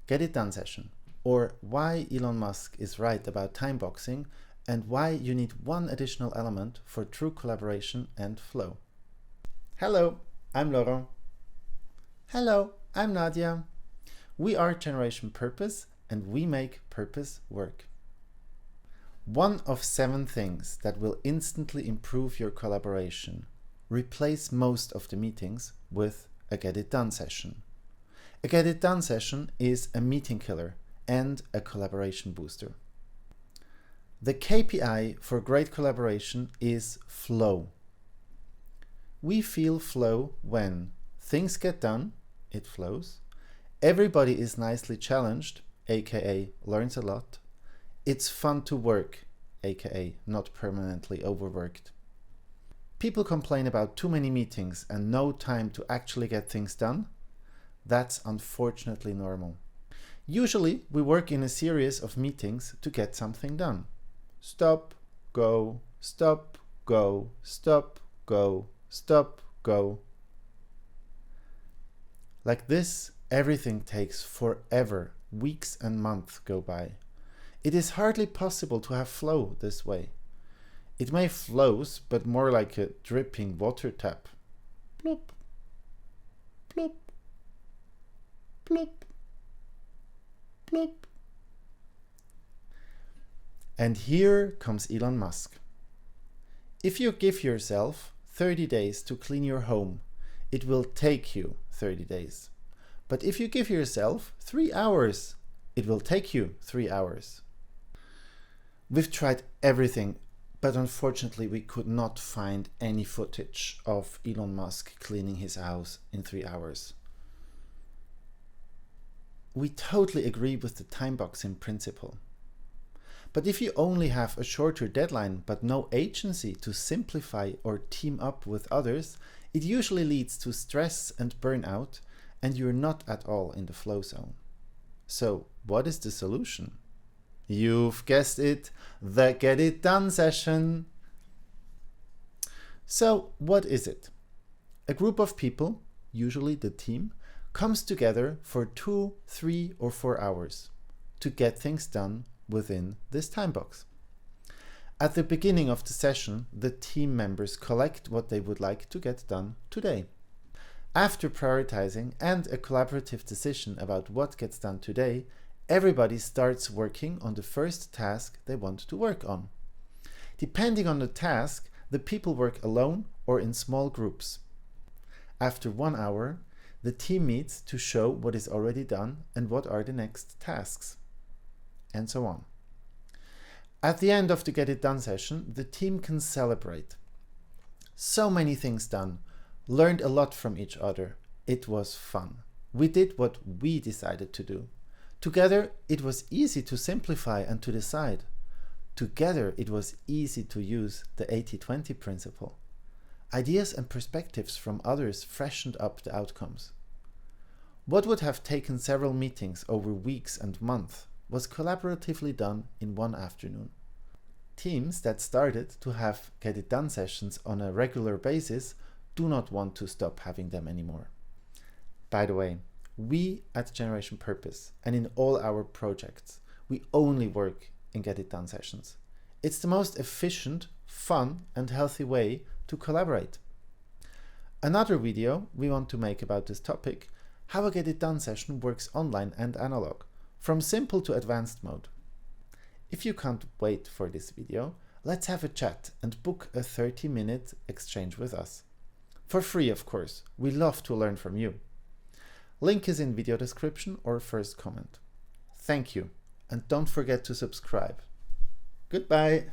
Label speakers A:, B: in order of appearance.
A: Get It Done session, or why Elon Musk is right about time boxing and why you need one additional element for true collaboration and flow. Hello, I'm Laurent. Hello, I'm Nadja. We are Generation Purpose and we make purpose work. One of 7 things that will instantly improve your collaboration. Replace most of the meetings with a Get It Done session. A Get It Done session is a meeting killer and a collaboration booster. The KPI for great collaboration is flow. We feel flow when things get done, it flows, everybody is nicely challenged, aka learns a lot, it's fun to work, aka not permanently overworked. People complain about too many meetings and no time to actually get things done. That's unfortunately normal. Usually, we work in a series of meetings to get something done. Stop, go, stop, go, stop, go, stop, go. Like this, everything takes forever. Weeks and months go by. It is hardly possible to have flow this way. It may flows, but more like a dripping water tap. Plop, plop, plop, plop. And here comes Elon Musk. If you give yourself 30 days to clean your home, it will take you 30 days. But if you give yourself 3 hours, it will take you 3 hours. We've tried everything, but unfortunately we could not find any footage of Elon Musk cleaning his house in 3 hours. We totally agree with the time boxing principle. But if you only have a shorter deadline but no agency to simplify or team up with others, it usually leads to stress and burnout, and you're not at all in the flow zone. So, what is the solution? You've guessed it, the Get It Done session. So, what is it? A group of people, usually the team, comes together for 2, 3, or 4 hours to get things done within this time box. At the beginning of the session, the team members collect what they would like to get done today. After prioritizing and a collaborative decision about what gets done today, everybody starts working on the first task they want to work on. Depending on the task, the people work alone or in small groups. After 1 hour, the team meets to show what is already done and what are the next tasks, and so on. At the end of the Get It Done session, the team can celebrate. So many things done, learned a lot from each other. It was fun. We did what we decided to do. Together, it was easy to simplify and to decide. Together, it was easy to use the 80-20 principle. Ideas and perspectives from others freshened up the outcomes. What would have taken several meetings over weeks and months was collaboratively done in one afternoon. Teams that started to have Get It Done sessions on a regular basis do not want to stop having them anymore. By the way, we at Generation Purpose and in all our projects, we only work in Get It Done sessions. It's the most efficient, fun and healthy way to collaborate. Another video we want to make about this topic, how a Get It Done session works online and analog, from simple to advanced mode. If you can't wait for this video, let's have a chat and book a 30-minute exchange with us. For free, of course. We love to learn from you. Link is in video description or first comment. Thank you, and don't forget to subscribe. Goodbye.